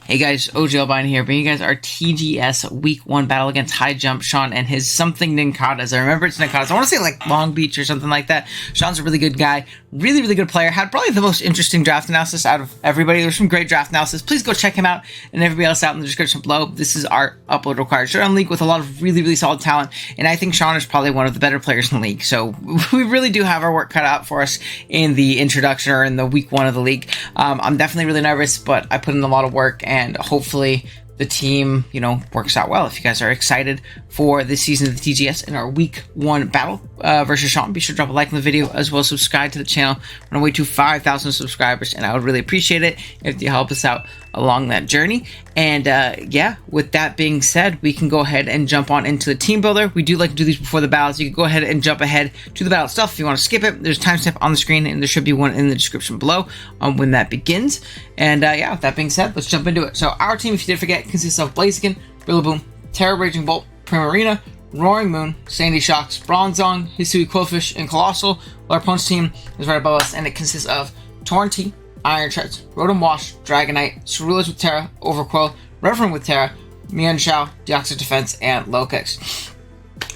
Hey guys, OGalbina here, bringing you guys our TGS Week 1 battle against High Jump Sean and his something Ninkadas. I remember it's Ninkadas. I want to say like Long Beach or something like that. Sean's a really good guy, really good player. Had probably the most interesting draft analysis out of everybody. There's some great draft analysis. Please go check him out and everybody else out in the description below. This is our upload required showdown league with a lot of really solid talent, and I think Sean is probably one of the better players in the league. So we really do have our work cut out for us in the introduction or in the Week 1 of the league. I'm definitely really nervous, but I put in a lot of work and hopefully the team, works out well. If you guys are excited for this season of the TGS in our Week 1 battle versus Sean, be sure to drop a like on the video as well as subscribe to the channel. We're on our way to 5,000 subscribers, and I would really appreciate it if you help us out along that journey. And yeah, with that being said, we can go ahead and jump on into the team builder. We do like to do these before the battles. You can go ahead and jump ahead to the battle itself. If you want to skip it, there's a timestamp on the screen, and there should be one in the description below on when that begins. And yeah, with that being said, let's jump into it. So our team, if you did forget, consists of Blaziken, Rillaboom, Terra Raging Bolt, Primarina, Roaring Moon, Sandy Shocks, Bronzong, Hisui Quillfish, and Colossal. While our opponent's team is right above us, and it consists of Torrentee, Iron Treads, Rotom Wash, Dragonite, Cerulean with Terra, Overquill, Reverend with Terra, Mienshao, Deoxys Defense, and Low Kicks.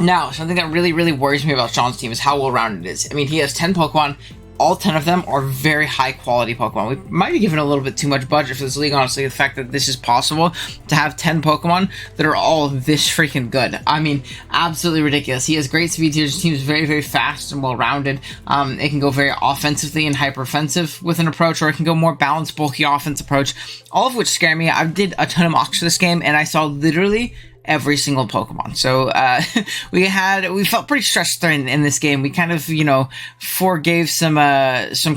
Now, something that really worries me about Sean's team is how well-rounded it is. I mean, he has 10 Pokemon. All 10 of them are very high-quality Pokemon. We might be giving a little bit too much budget for this league, honestly. The fact that this is possible to have 10 Pokemon that are all this freaking good. I mean, absolutely ridiculous. He has great speed tiers. His team is very fast and well-rounded. It can go very offensively and hyper-offensive with an approach, or it can go more balanced, bulky offense approach, all of which scare me. I did a ton of mocks for this game, and I saw literally every single Pokemon. So we felt pretty stressed in this game. We kind of forgave some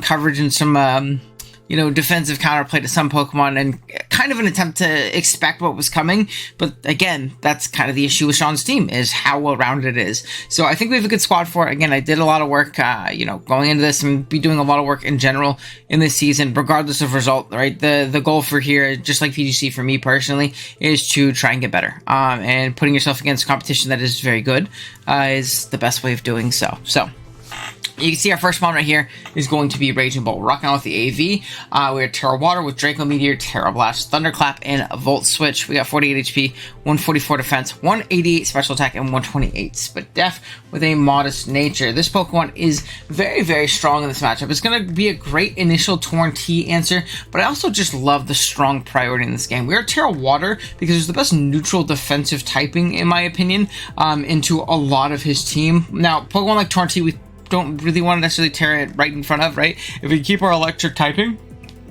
coverage and some defensive counterplay to some Pokemon, and kind of an attempt to expect what was coming. But again, that's kind of the issue with Sean's team, is how well-rounded it is. So I think we have a good squad for it. Again, I did a lot of work, going into this, and be doing a lot of work in general in this season, regardless of result, right? The goal for here, just like PGC for me personally, is to try and get better. And putting yourself against competition that is very good is the best way of doing so. So you can see our first spawn right here is going to be Raging Bolt. We're rocking out with the AV. We have Terra Water with Draco Meteor, Terra Blast, Thunderclap, and Volt Switch. We got 48 HP, 144 defense, 188 special attack, and 128 split def with a modest nature. This Pokemon is very strong in this matchup. It's going to be a great initial Torrentee answer, but I also just love the strong priority in this game. We are Terra Water because it's the best neutral defensive typing, in my opinion, into a lot of his team. Now, Pokemon like Torrentee, we don't really want to necessarily tear it right in front of, right? If we keep our electric typing,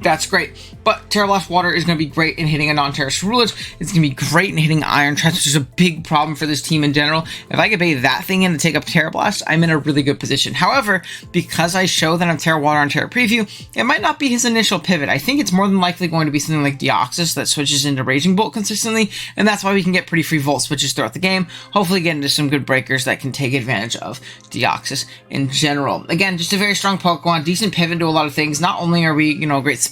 that's great. But Terra Blast Water is going to be great in hitting a non-Terra Cerulean. It's going to be great in hitting Iron Treads, which is a big problem for this team in general. If I could bait that thing in to take up Terra Blast, I'm in a really good position. However, because I show that I'm Terra Water on Terra Preview, it might not be his initial pivot. I think it's more than likely going to be something like Deoxys that switches into Raging Bolt consistently, and that's why we can get pretty free Volt switches throughout the game. Hopefully get into some good breakers that can take advantage of Deoxys in general. Again, just a very strong Pokemon, decent pivot to a lot of things. Not only are we, a great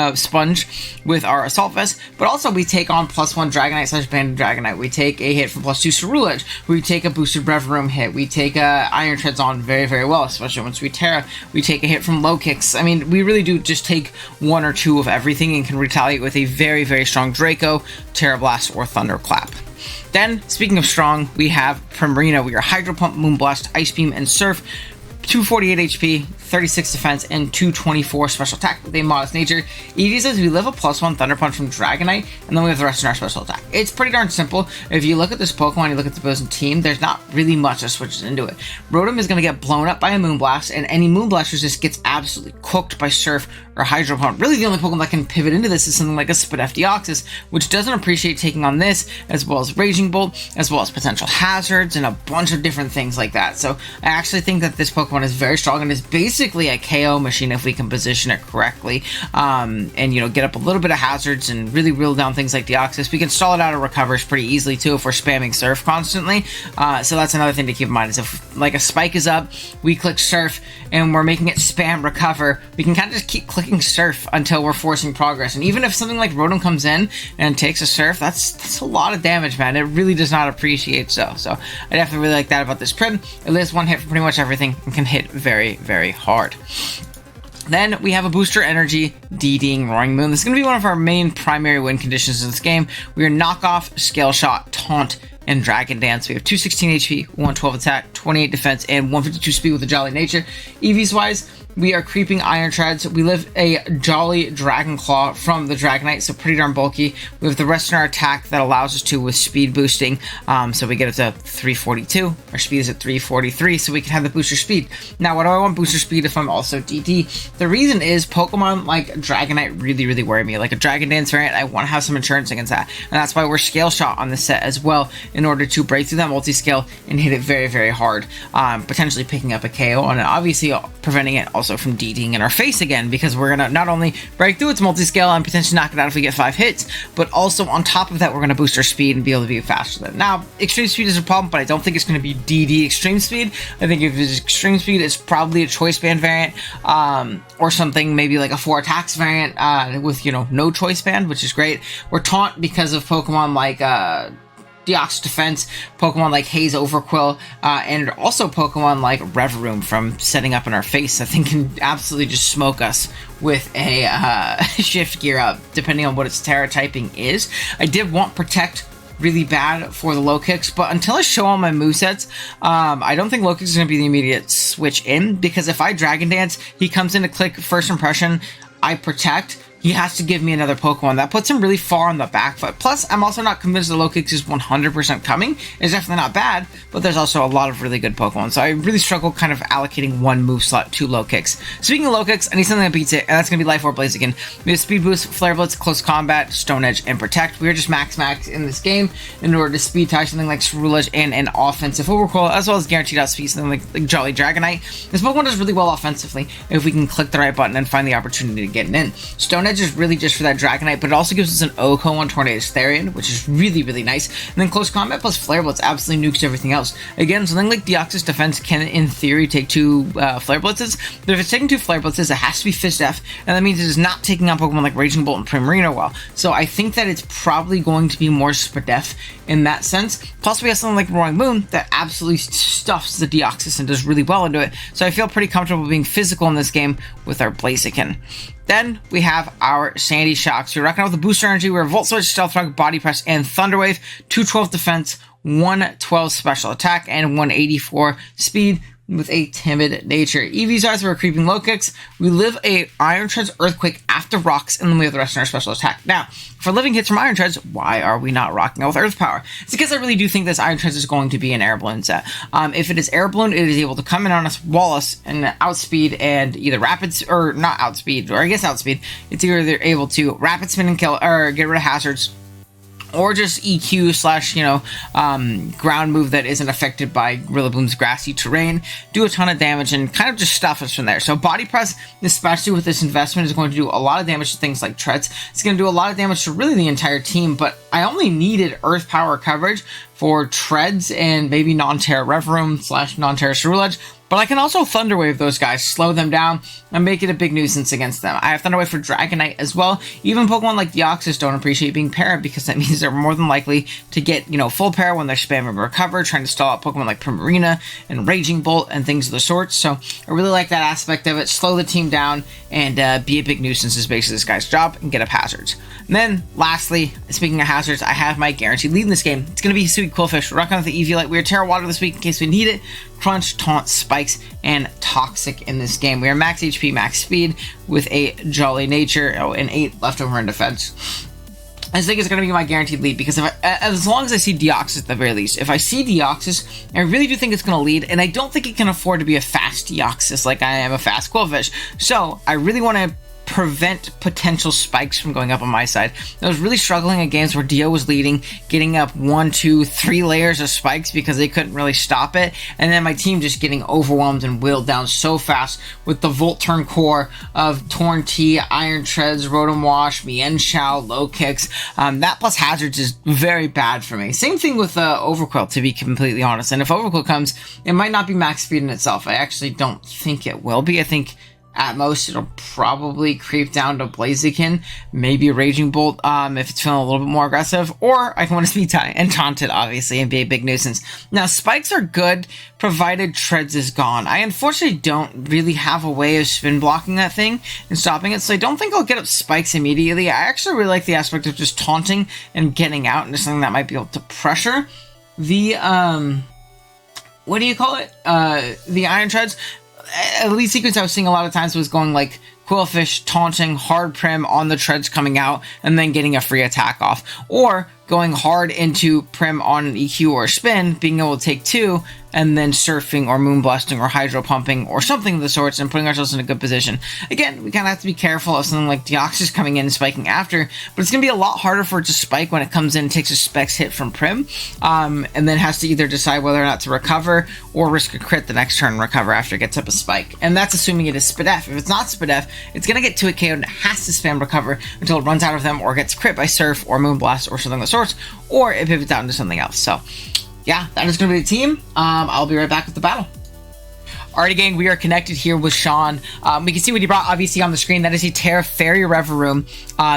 sponge with our Assault Vest, but also we take on +1 Dragonite / Banded Dragonite. We take a hit from +2 Cerulean. We take a boosted Brevaroom hit. We take Iron Treads on very well, especially once we Terra. We take a hit from Low Kicks. I mean, we really do just take one or two of everything and can retaliate with a very strong Draco, Terra Blast, or Thunderclap. Then, speaking of strong, we have Primarina. We are Hydro Pump, Moonblast, Ice Beam, and Surf. 248 HP, 36 defense, and 224 special attack with a modest nature. EV says we live a +1 Thunder Punch from Dragonite, and then we have the rest in our special attack. It's pretty darn simple. If you look at this Pokemon, you look at the opposing team, there's not really much that switches into it. Rotom is going to get blown up by a Moonblast, and any Moonblast just gets absolutely cooked by Surf or Hydro Pump. Really, the only Pokemon that can pivot into this is something like a Spidef Deoxys, which doesn't appreciate taking on this, as well as Raging Bolt, as well as potential hazards, and a bunch of different things like that. So I actually think that this Pokemon is very strong and is basically a KO machine if we can position it correctly, and get up a little bit of hazards and really reel down things like Deoxys. We can stall it out of recovers pretty easily too if we're spamming Surf constantly. So that's another thing to keep in mind, is if like a spike is up, we click Surf and we're making it spam recover, we can kind of just keep clicking Surf until we're forcing progress. And even if something like Rotom comes in and takes a Surf, that's a lot of damage, man. It really does not appreciate so I definitely really like that about this Prim. It lives one hit for pretty much everything and can hit very hard. Then we have a Booster Energy, DDing Roaring Moon. This is going to be one of our main primary win conditions in this game. We are Knockoff, Scale Shot, Taunt, and Dragon Dance. We have 216 HP, 112 attack, 28 defense, and 152 speed with a Jolly Nature. EVs wise, we are creeping Iron Treads. We live a Jolly Dragon Claw from the Dragonite, so pretty darn bulky. We have the rest in our attack that allows us to with speed boosting, so we get up to 342. Our speed is at 343, so we can have the booster speed. Now, why do I want booster speed if I'm also DD? The reason is Pokemon like Dragonite really worry me. Like a Dragon Dance variant, I want to have some insurance against that, and that's why we're Scale Shot on this set as well, in order to break through that multi-scale and hit it very hard, potentially picking up a KO on it, obviously preventing it also from DDing in our face again, because we're gonna not only break through its multi-scale and potentially knock it out if we get 5 hits, but also on top of that we're gonna boost our speed and be able to be faster than. Now, extreme speed is a problem, but I don't think it's gonna be DD extreme speed. I think if it's extreme speed, it's probably a choice band variant, or something maybe like a 4 attacks variant with, you know, no choice band, which is great. We're Taunt because of Pokemon like Deoxys Defense, Pokemon like Haze Overquill, and also Pokemon like Revroom from setting up in our face, I think can absolutely just smoke us with a shift gear up, depending on what its Terra typing is. I did want Protect really bad for the low kicks, but until I show all my movesets, I don't think low kicks is going to be the immediate switch in, because if I Dragon Dance, he comes in to click first impression, I Protect, he has to give me another Pokemon. That puts him really far on the back foot. Plus, I'm also not convinced the low kicks is 100% coming. It's definitely not bad, but there's also a lot of really good Pokemon. So I really struggle kind of allocating one move slot to low kicks. Speaking of low kicks, I need something that beats it, and that's going to be Life Orb Blaziken. We have Speed Boost, Flare Blitz, Close Combat, Stone Edge, and Protect. We are just max in this game in order to speed tie something like Cerulege and an offensive Overquill, as well as guaranteed outspeed something like Jolly Dragonite. This Pokemon does really well offensively if we can click the right button and find the opportunity to get it in. Stone Edge is really just for that Dragonite, but it also gives us an OHKO on Tornadus Therian, which is really nice. And then Close Combat plus Flare Blitz absolutely nukes everything else. Again, something like Deoxys Defense can, in theory, take 2 Flare Blitzes, but if it's taking 2 Flare Blitzes, it has to be Fizz Def, and that means it is not taking on Pokemon like Raging Bolt and Primarina well. So I think that it's probably going to be more Spadef in that sense. Plus, we have something like Roaring Moon that absolutely stuffs the Deoxys and does really well into it. So I feel pretty comfortable being physical in this game with our Blaziken. Then we have our Sandy Shocks. We're rocking out with the Booster Energy. We're Volt Switch, Stealth Rock, Body Press, and Thunder Wave. 212 defense, 112 special attack, and 184 speed with a timid nature. EVs eyes, we're creeping low kicks. We live a Iron Treads, Earthquake after rocks, and then we have the rest in our special attack. Now, for living hits from Iron Treads, why are we not rocking out with Earth Power? It's because I really do think this Iron Treads is going to be an Air Balloon set. If it is Air Balloon, it is able to come in on us, wall us, and outspeed and either rapid, or not outspeed, or I guess outspeed. It's either they're able to rapid spin and kill, or get rid of hazards, or just EQ / ground move that isn't affected by Rillaboom's grassy terrain, do a ton of damage, and kind of just stuff us from there. So Body Press, especially with this investment, is going to do a lot of damage to things like Treads. It's going to do a lot of damage to really the entire team, but I only needed Earth Power coverage for Treads and maybe non-Terra Revroom / non-Terra Cerulege. But I can also Thunder Wave those guys, slow them down, and make it a big nuisance against them. I have Thunder Wave for Dragonite as well. Even Pokemon like Deoxys don't appreciate being paired, because that means they're more than likely to get, full pair when they're spamming Recover, trying to stall out Pokemon like Primarina and Raging Bolt and things of the sort. So I really like that aspect of it. Slow the team down and be a big nuisance is basically this guy's job, and get up hazards. And then, lastly, speaking of hazards, I have my guaranteed lead in this game. It's going to be Sweet Quillfish. We're rocking with the EV Light. We are Terra Water this week in case we need it. Crunch, Taunt, Spikes, and Toxic in this game. We are max HP, max speed with a Jolly Nature, and 8 leftover in defense. I think it's going to be my guaranteed lead, because as long as I see Deoxys at the very least. If I see Deoxys, I really do think it's going to lead, and I don't think it can afford to be a fast Deoxys like I am a fast Quillfish. So I really want to prevent potential spikes from going up on my side. I was really struggling in games where Dio was leading, getting up 1, 2, 3 layers of spikes because they couldn't really stop it, and then my team just getting overwhelmed and whittled down so fast with the Volt Turn core of Torn T, Iron Treads, Rotom Wash, Mienshao, low kicks. That plus hazards is very bad for me. Same thing with Overquill, to be completely honest. And if Overquill comes, it might not be max speed in itself. I actually don't think it will be. I think At most, it'll probably creep down to Blaziken, maybe Raging Bolt if it's feeling a little bit more aggressive, or I can want to speed tie and taunt it, obviously, and be a big nuisance. Now, spikes are good, provided Treads is gone. I unfortunately don't really have a way of spin blocking that thing and stopping it, so I don't think I'll get up spikes immediately. I actually really like the aspect of just taunting and getting out into something that might be able to pressure the, what do you call it? The Iron Treads. Elite sequence I was seeing a lot of times was going like Quillfish, taunting, hard prim on the Treads coming out, and then getting a free attack off. Or going hard into prim on an EQ or spin, being able to take 2, and then surfing or moonblasting or hydro pumping or something of the sorts and putting ourselves in a good position. Again, we kind of have to be careful of something like Deoxys coming in and spiking after, but it's going to be a lot harder for it to spike when it comes in and takes a specs hit from prim, and then has to either decide whether or not to recover or risk a crit the next turn and recover after it gets up a spike. And that's assuming it is Spadef. If it's not Spadef, it's going to get to a KO and it has to spam recover until it runs out of them or gets crit by surf or moonblast or something of the sorts, or it pivots out into something else. So yeah, that is going to be the team. I'll be right back with the battle. Alrighty, gang, we are connected here with Sean. We can see what he brought, obviously, on the screen. That is a Terra Fairy Reverum.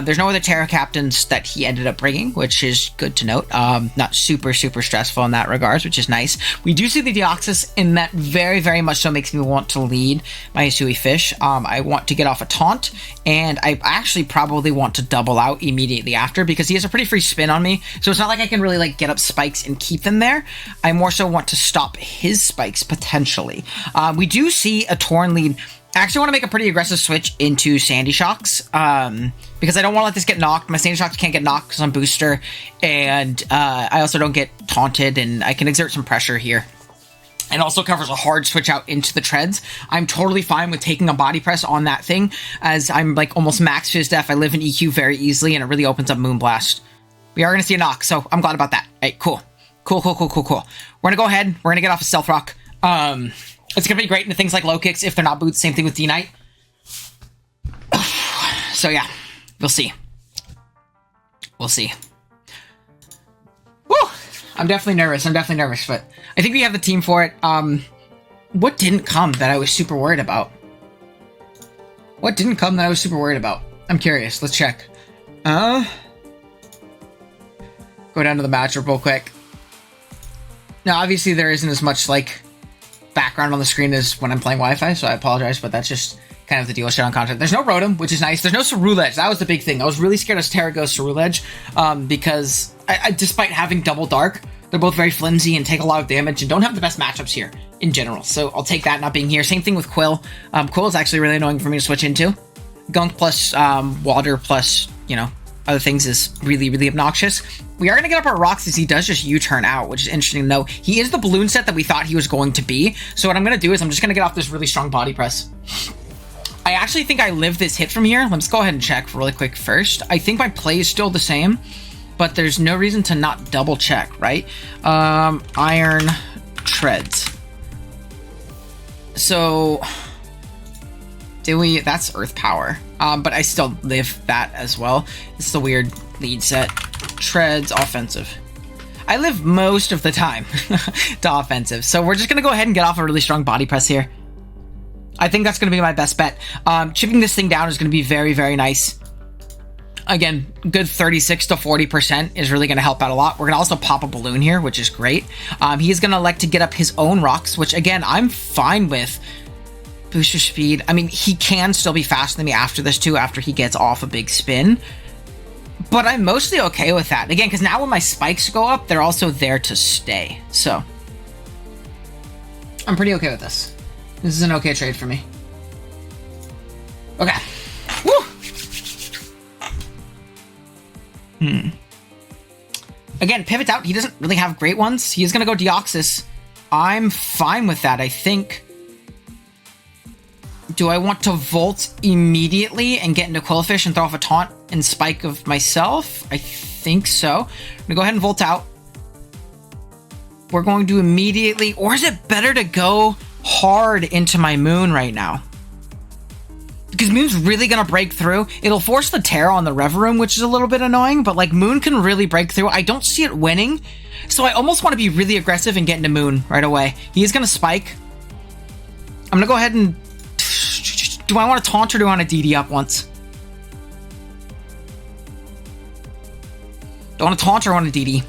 There's no other Terra captains that he ended up bringing, which is good to note. Not super stressful in that regards, which is nice. We do see the Deoxys, and that very, very much so makes me want to lead my Hisui Fish. I want to get off a taunt, and I actually probably want to double out immediately after, because he has a pretty free spin on me, so it's not like I can really like get up spikes and keep them there. I more so want to stop his spikes, potentially. We do see a Torn lead. I actually want to make a pretty aggressive switch into Sandy Shocks, because I don't want to let this get knocked. My Sandy Shocks can't get knocked because I'm booster, and I also don't get taunted, and I can exert some pressure here. It also covers a hard switch out into the Treads. I'm totally fine with taking a body press on that thing, as I'm like almost max Fizz Def. I live in EQ very easily, and it really opens up Moonblast. We are going to see a knock, so I'm glad about that. Hey, cool. Cool. We're going to go ahead. We're going to get off a Stealth Rock. It's going to be great into things like low kicks if they're not boots. Same thing with D-Knight. So yeah, we'll see. Woo! I'm definitely nervous, but I think we have the team for it. What didn't come that I was super worried about? I'm curious. Let's check. Go down to the matchup real quick. Now, obviously, there isn't as much, like, background on the screen as when I'm playing Wi-Fi, so I apologize, but that's just kind of the deal with shut-on content. There's no Rotom, which is nice. There's no Ceruledge. That was the big thing. I was really scared of Terra goes Ceruledge, because despite having double Dark, they're both very flimsy and take a lot of damage and don't have the best matchups here in general. So I'll take that not being here. Same thing with Quill. Quill is actually really annoying for me to switch into. Gunk plus Water plus, other things is really obnoxious. We are going to get up our rocks as he does just U-turn out, which is interesting to know. He is the balloon set that we thought he was going to be. So what I'm going to do is I'm just going to get off this really strong body press. I actually think I live this hit from here. Let's go ahead and check really quick first. I think my play is still the same, but there's no reason to not double check, right? Iron Treads. So do we? That's Earth Power. But I still live that as well. This is a weird lead set. Treads, offensive. I live most of the time to offensive. So we're just going to go ahead and get off a really strong body press here. I think that's going to be my best bet. Chipping this thing down is going to be very, very nice. Again, good 36 to 40% is really going to help out a lot. We're going to also pop a balloon here, which is great. He is going to elect to get up his own rocks, which again, I'm fine with. Booster speed. I mean, he can still be faster than me after this too, after he gets off a big spin. But I'm mostly okay with that. Again, because now when my spikes go up, they're also there to stay. So I'm pretty okay with this. This is an okay trade for me. Okay. Woo! Again, pivots out. He doesn't really have great ones. He's going to go Deoxys. I'm fine with that, I think. Do I want to Volt immediately and get into Quillfish and throw off a taunt and spike of myself? I think so. I'm going to go ahead and Volt out. We're going to immediately... Or is it better to go hard into my Moon right now? Because Moon's really going to break through. It'll force the Terra on the Reverum, which is a little bit annoying. But, like, Moon can really break through. I don't see it winning. So I almost want to be really aggressive and get into Moon right away. He is going to spike. I'm going to go ahead and... Do I want to taunt or do I want to DD up once? Do I want to taunt or want to DD?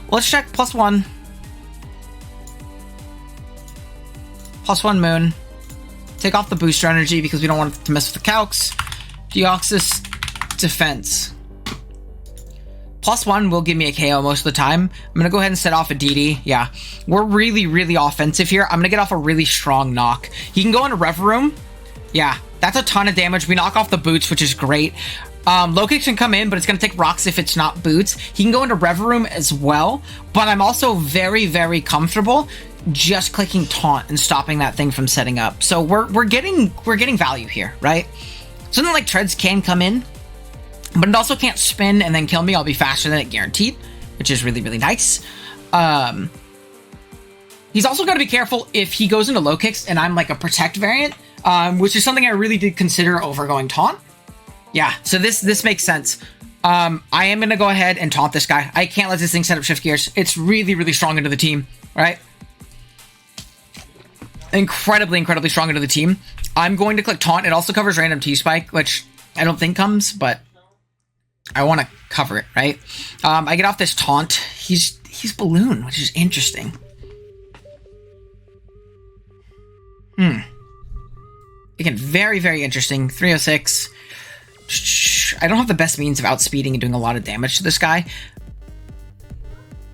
Let's check +1. +1 Moon. Take off the booster energy because we don't want to mess with the calcs. Deoxys defense. +1 will give me a KO most of the time. I'm going to go ahead and set off a DD. Yeah, we're really, really offensive here. I'm going to get off a really strong knock. He can go into Rev Room. Yeah, that's a ton of damage. We knock off the boots, which is great. Low kicks can come in, but it's going to take rocks if it's not boots. He can go into Rev Room as well, but I'm also very, very comfortable just clicking taunt and stopping that thing from setting up. So we're getting value here, right? Something like treads can come in, but it also can't spin and then kill me. I'll be faster than it guaranteed, which is really, really nice. He's also got to be careful if he goes into low kicks and I'm like a protect variant, which is something I really did consider over going taunt. Yeah, so this makes sense. I am going to go ahead and taunt this guy. I can't let this thing set up shift gears. It's really, really strong into the team, right? Incredibly, incredibly strong into the team. I'm going to click taunt. It also covers random T-Spike, which I don't think comes, but I want to cover it, right? I get off this taunt. He's balloon, which is interesting. Again, very, very interesting. 306. I don't have the best means of outspeeding and doing a lot of damage to this guy,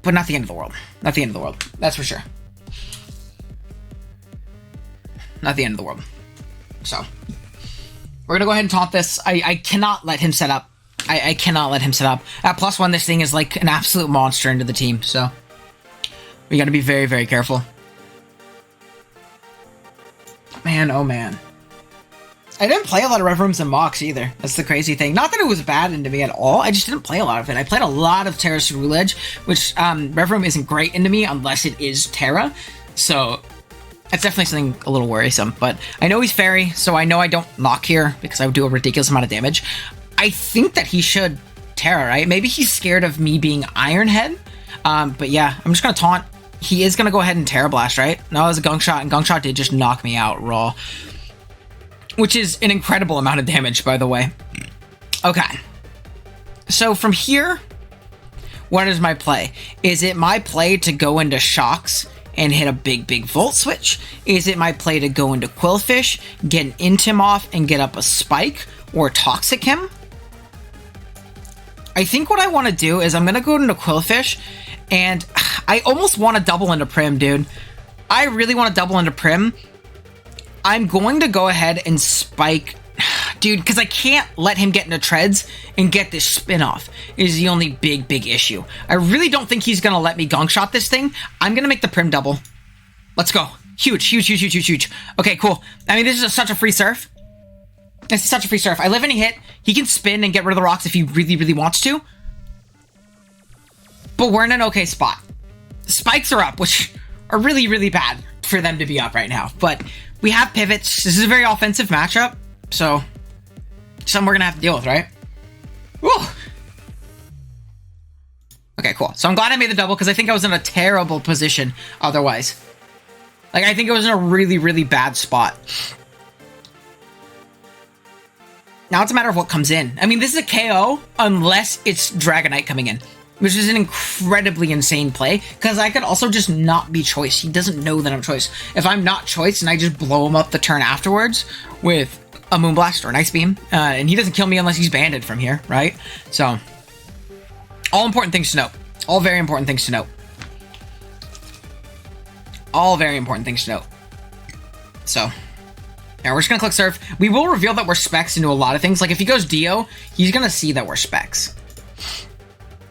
but not the end of the world. Not the end of the world. That's for sure. Not the end of the world. So we're gonna go ahead and taunt this. I cannot let him set up. I cannot let him set up. At +1, this thing is like an absolute monster into the team. So we got to be very, very careful. Man, oh man. I didn't play a lot of Rev Rooms and Mox either. That's the crazy thing. Not that it was bad into me at all. I just didn't play a lot of it. I played a lot of Terra's Rule Edge, which Rev Room isn't great into me unless it is Terra. So that's definitely something a little worrisome. But I know he's Fairy, so I know I don't knock here because I would do a ridiculous amount of damage. I think that he should Terra, right? Maybe he's scared of me being Iron Head. But yeah, I'm just going to taunt. He is going to go ahead and Terra Blast, right? No, it was a Gunk Shot, and Gunk Shot did just knock me out raw. Which is an incredible amount of damage, by the way. Okay. So from here, what is my play? Is it my play to go into Shocks and hit a big, big Volt Switch? Is it my play to go into Quillfish, get an Intim off, and get up a Spike or Toxic him? I think what I want to do is I'm going to go into Quillfish, and I almost want to double into Prim, dude. I really want to double into Prim. I'm going to go ahead and Spike, dude, because I can't let him get into treads and get this spin off is the only big, big issue. I really don't think he's going to let me Gunk Shot this thing. I'm going to make the Prim double. Let's go. Huge, huge, huge, huge, huge, huge. Okay, cool. I mean, this is such a free surf. This is such a free surf. I live any hit. He can spin and get rid of the rocks if he really, really wants to. But we're in an okay spot. Spikes are up, which are really, really bad for them to be up right now. But we have pivots. This is a very offensive matchup, so something we're gonna have to deal with, right? Woo! Okay, cool. So I'm glad I made the double because I think I was in a terrible position otherwise. Like, I think I was in a really, really bad spot. Now it's a matter of what comes in. I mean, this is a KO unless it's Dragonite coming in, which is an incredibly insane play, because I could also just not be Choice. He doesn't know that I'm Choice. If I'm not Choice and I just blow him up the turn afterwards with a Moonblast or an Ice Beam, and he doesn't kill me unless he's banded from here, right? So, all important things to note. All very important things to note. All very important things to note. So, now we're just going to click Surf. We will reveal that we're Specs into a lot of things. Like, if he goes Dio, he's going to see that we're Specs.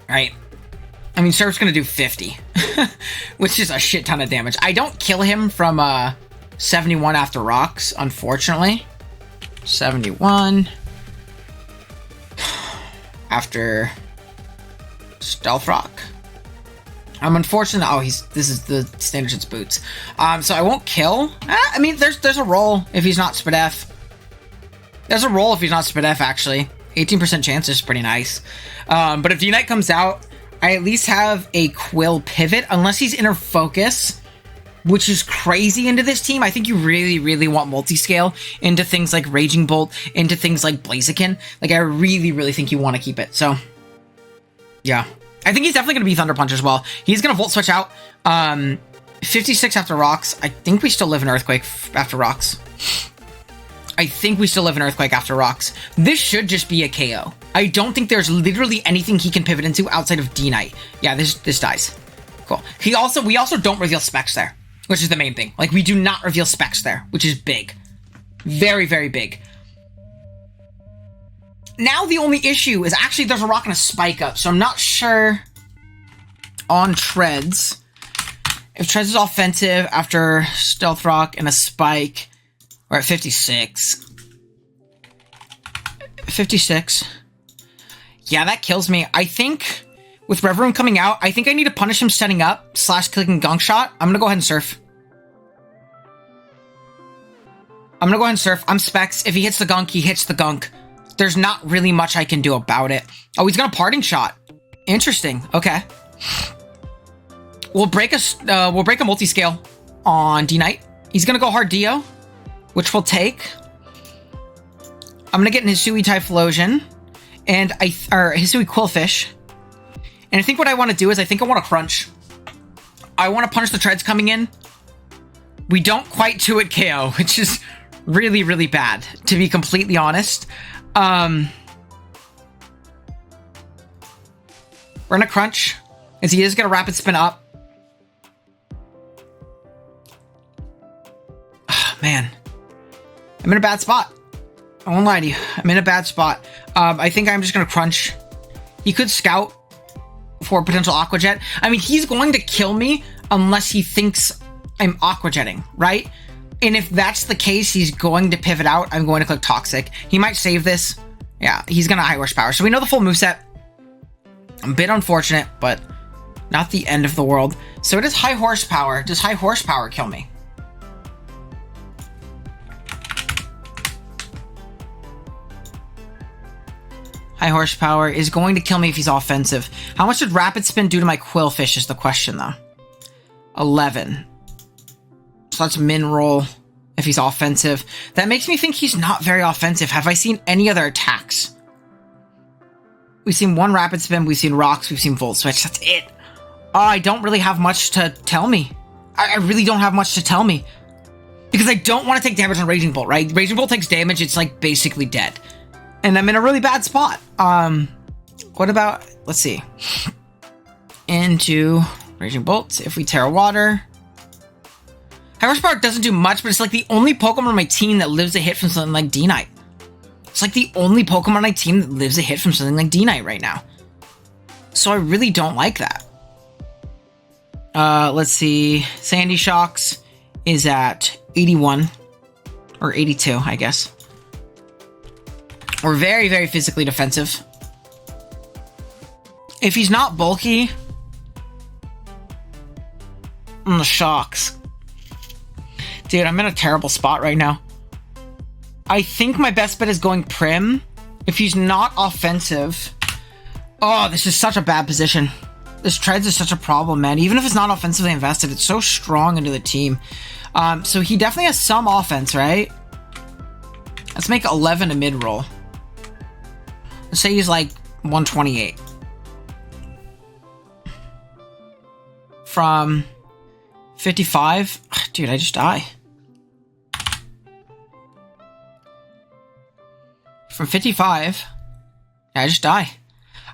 Right? I mean, Surf's going to do 50, which is a shit ton of damage. I don't kill him from 71 after Rocks, unfortunately. 71 after Stealth Rock. I'm unfortunate. Oh, this is the standard shit's boots. So I won't kill. I mean, there's a roll if he's not Spadef. There's a roll if he's not Spadef, actually. 18% chance is pretty nice. But if Unite comes out, I at least have a Quill pivot, unless he's Inner Focus. which is crazy into this team. I think you really, really want multi-scale into things like Raging Bolt, into things like Blaziken. Like, I really, really think you want to keep it. So, yeah. I think he's definitely going to be Thunder Punch as well. He's going to Volt Switch out. 56 after Rocks. I think we still live in Earthquake after Rocks. I think we still live in Earthquake after Rocks. This should just be a KO. I don't think there's literally anything he can pivot into outside of D-Knight. Yeah, this dies. Cool. We also don't reveal specs there, which is the main thing. Like, we do not reveal specs there, which is big. Very, very big. Now the only issue is actually there's a rock and a spike up, so I'm not sure on Treads. If Treads is offensive after Stealth Rock and a spike, we're at 56. 56. Yeah, that kills me. I think with Rev Room coming out, I think I need to punish him setting up / clicking Gunk Shot. I'm going to go ahead and Surf. I'm going to go ahead and Surf. I'm Specs. If he hits the Gunk, he hits the Gunk. There's not really much I can do about it. Oh, he's got a Parting Shot. Interesting. Okay. We'll break a multi-scale on D-Knight. He's going to go hard Dio, which we'll take. I'm going to get an Hisui Typhlosion and Hisui Quillfish. And I think what I want to do is I think I want to Crunch. I want to punish the Treads coming in. We don't quite do it KO, which is really, really bad, to be completely honest. We're going to Crunch, as he is going to Rapid Spin up. Oh, man. I'm in a bad spot. I won't lie to you. I'm in a bad spot. I think I'm just going to Crunch. He could Scout for potential Aqua Jet. I mean, he's going to kill me unless he thinks I'm Aqua Jetting, right? And if that's the case, he's going to pivot out. I'm going to click Toxic. He might save this. Yeah, he's going to High Horsepower. So we know the full moveset. A bit unfortunate, but not the end of the world. So it is High Horsepower. Does High Horsepower kill me? High Horsepower is going to kill me if he's offensive. How much did Rapid Spin do to my Quillfish is the question, though. 11. So that's Min Roll if he's offensive. That makes me think he's not very offensive. Have I seen any other attacks? We've seen one Rapid Spin, we've seen Rocks, we've seen Volt Switch. That's it. I don't really have much to tell me. I really don't have much to tell me. Because I don't want to take damage on Raging Bolt, right? Raging Bolt takes damage, it's like basically dead. And I'm in a really bad spot. What about, let's see. Into Raging Bolt. If we Terra Water. High Horsepower doesn't do much, but it's like the only Pokemon on my team that lives a hit from something like D-Knight. It's like the only Pokemon on my team that lives a hit from something like D-Knight right now. So I really don't like that. Let's see. Sandy Shocks is at 81. Or 82, I guess. We're very, very physically defensive. If he's not bulky... the Shocks. Dude, I'm in a terrible spot right now. I think my best bet is going Prim. If he's not offensive... Oh, this is such a bad position. This Treads is such a problem, man. Even if it's not offensively invested, it's so strong into the team. So he definitely has some offense, right? Let's make 11 a mid-roll. Let's say he's like 128. From 55? Dude, I just die. From 55, I just die.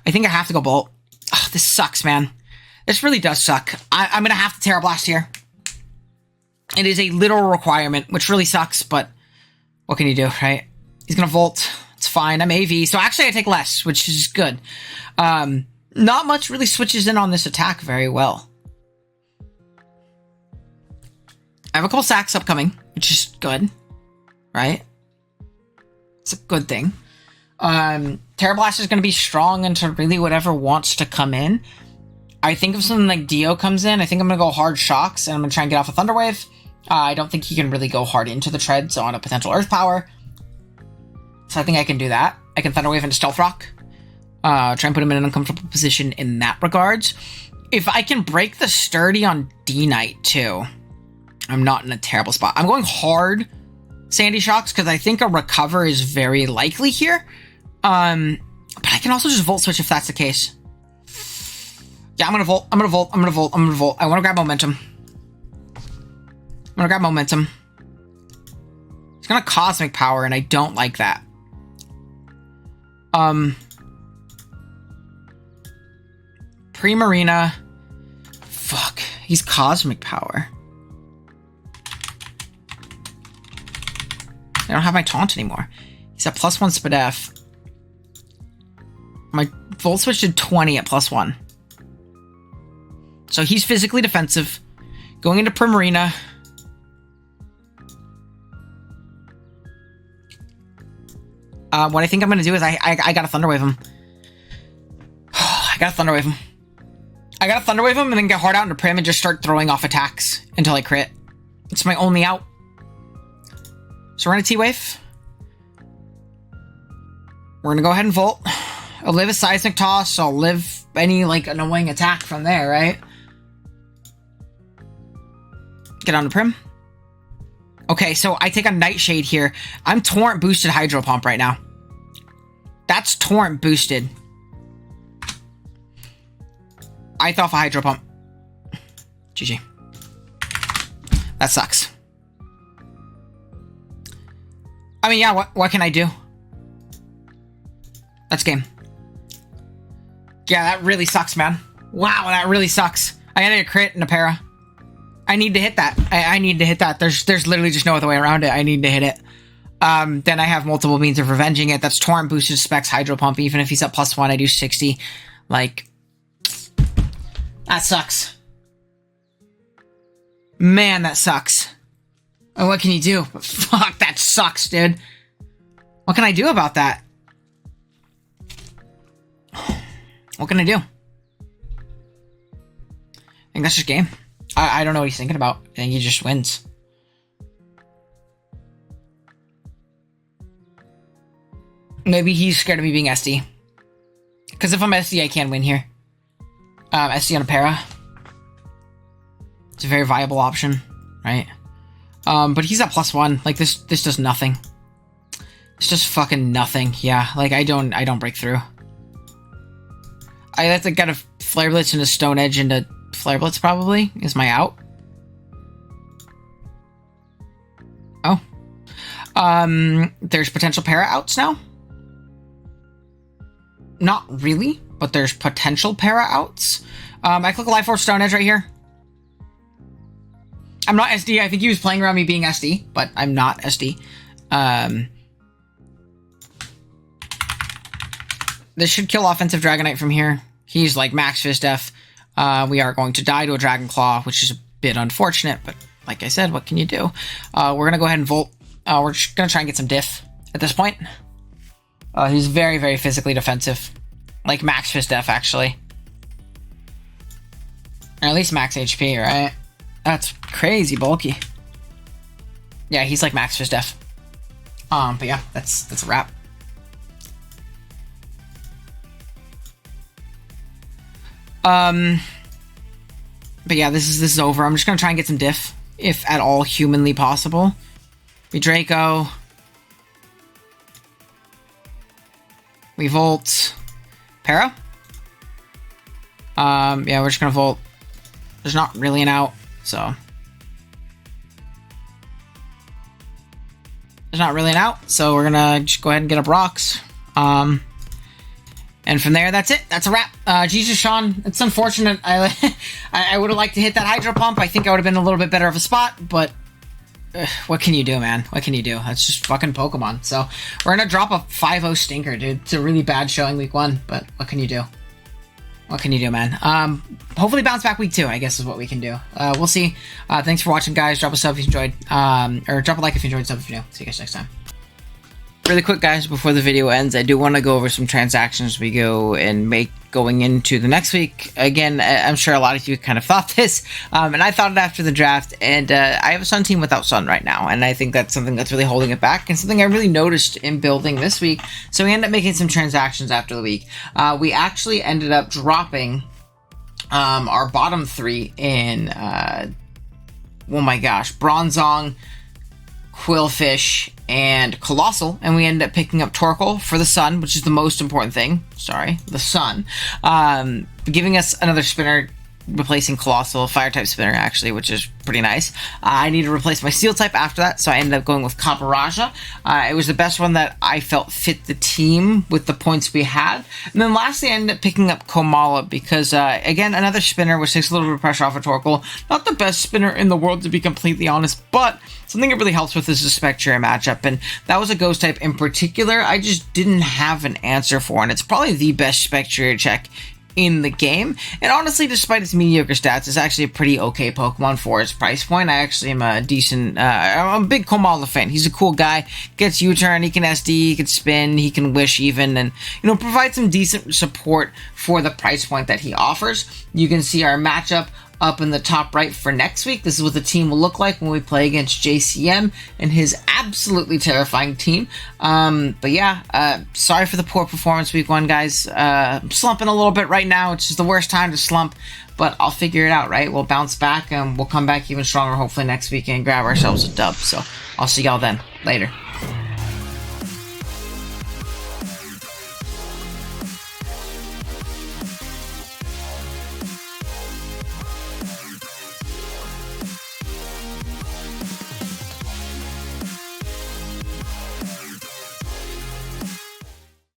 I think I have to go Bolt. Oh, this sucks, man. This really does suck. I'm going to have to Terra Blast here. It is a literal requirement, which really sucks, but what can you do, right? He's going to Volt. It's fine. I'm AV. So actually I take less, which is good. Not much really switches in on this attack very well. I have a couple sacks upcoming, which is good. Right? It's a good thing. Terra Blast is going to be strong into really whatever wants to come in. I think if something like Dio comes in, I think I'm going to go hard Shocks, and I'm going to try and get off a Thunder Wave. I don't think he can really go hard into the Treads on a potential Earth Power. So I think I can do that. I can Thunder Wave into Stealth Rock. Try and put him in an uncomfortable position in that regards. If I can break the Sturdy on D-Knight too. I'm not in a terrible spot. I'm going hard Sandy Shocks because I think a recover is very likely here. But I can also just Volt Switch if that's the case. Yeah, I'm gonna Volt. I'm gonna Volt. I'm gonna Volt. I'm gonna Volt. I want to grab momentum. I'm gonna grab momentum. It's gonna Cosmic Power, and I don't like that. Primarina. Fuck. He's Cosmic Power. I don't have my taunt anymore. He's at +1 Spadef. My Volt Switch did 20 at +1. So he's physically defensive. Going into Primarina. What I think I'm going to do is I got to Thunder Wave him. I got to Thunder Wave him. I got to Thunder Wave him and then get hard out into Prim and just start throwing off attacks until I crit. It's my only out. So we're going to T-Wave. We're going to go ahead and Volt. I'll live a Seismic Toss. I'll live any, like, annoying attack from there, right? Get on to Prim. Okay, so I take a Nightshade here. I'm Torrent boosted Hydro Pump right now. That's Torrent boosted. I thought of a Hydro Pump. GG. That sucks. I mean, yeah, what can I do? That's game. Yeah, that really sucks, man. Wow, that really sucks. I gotta get a crit and a para. I need to hit that. I need to hit that. There's literally just no other way around it. I need to hit it. Then I have multiple means of revenging it. That's Torrent boosted Specs Hydro Pump. Even if he's at +1, I do 60. Like, that sucks. Man, that sucks. Oh, what can you do? Fuck, that sucks, dude. What can I do about that? What can I do? I think that's just game. I don't know what he's thinking about. I think he just wins. Maybe he's scared of me being SD. Because if I'm SD, I can win here. SD on a para. It's a very viable option, right? But he's at +1. Like, this does nothing. It's just fucking nothing. Yeah, like, I don't break through. I have to get a Flare Blitz into Stone Edge into Flare Blitz, probably, is my out. Oh. There's potential para outs now. Not really, but there's potential para outs. I click a Life Force Stone Edge right here. I'm not SD. I think he was playing around me being SD, but I'm not SD. This should kill offensive Dragonite from here. He's like max Fizz Def. We are going to die to a Dragon Claw, which is a bit unfortunate, but like I said, what can you do? We're going to go ahead and Volt. We're just going to try and get some diff at this point. He's very, very physically defensive. Like max Fizz Def, actually. Or at least max HP, right? That's crazy bulky. Yeah, he's like max Fizz Def. But yeah, that's a wrap. But yeah, this is over. I'm just gonna try and get some diff, if at all humanly possible. We Draco. We Volt. Para. Yeah, we're just gonna Volt. There's not really an out, so. There's not really an out, so we're gonna just go ahead and get up rocks. And from there, that's it. That's a wrap. Jesus, Sean, it's unfortunate. I would have liked to hit that Hydro Pump. I think I would have been a little bit better of a spot, but what can you do, man? What can you do? That's just fucking Pokemon. So we're going to drop a 5-0 stinker, dude. It's a really bad showing week 1, but what can you do? What can you do, man? Hopefully bounce back week 2, I guess is what we can do. We'll see. Thanks for watching, guys. Drop a sub if you enjoyed. Or drop a like if you enjoyed, sub if you know. See you guys next time. Really quick, guys, before the video ends, I do want to go over some transactions we go and make going into the next week. Again, I'm sure a lot of you kind of thought this, and I thought it after the draft, and I have a Sun team without Sun right now, and I think that's something that's really holding it back, and something I really noticed in building this week, so we ended up making some transactions after the week. We actually ended up dropping our bottom 3 in oh my gosh, Bronzong, Quillfish, and Colossal, and we ended up picking up Torkoal for the Sun, which is the most important thing. Sorry, the Sun. Giving us another spinner, replacing Colossal, Fire-type spinner, actually, which is pretty nice. I need to replace my Steel-type after that, so I ended up going with Caparaja. It was the best one that I felt fit the team with the points we had. And then lastly, I ended up picking up Komala because, again, another spinner, which takes a little bit of pressure off of Torkoal. Not the best spinner in the world, to be completely honest, but something it really helps with is the Spectre matchup, and that was a Ghost type in particular I just didn't have an answer for, and it's probably the best Spectre check in the game. And honestly, despite its mediocre stats, it's actually a pretty okay Pokemon for its price point. I actually am a decent, I'm a big Komala fan. He's a cool guy, gets U-turn, he can SD, he can spin, he can wish even, and, you know, provide some decent support for the price point that he offers. You can see our matchup up in the top right for next week. This is what the team will look like when we play against JCM and his absolutely terrifying team. But yeah, sorry for the poor performance week 1, guys. I'm slumping a little bit right now. It's just the worst time to slump, but I'll figure it out, right? We'll bounce back and we'll come back even stronger hopefully next week and grab ourselves a dub. So I'll see y'all then. Later.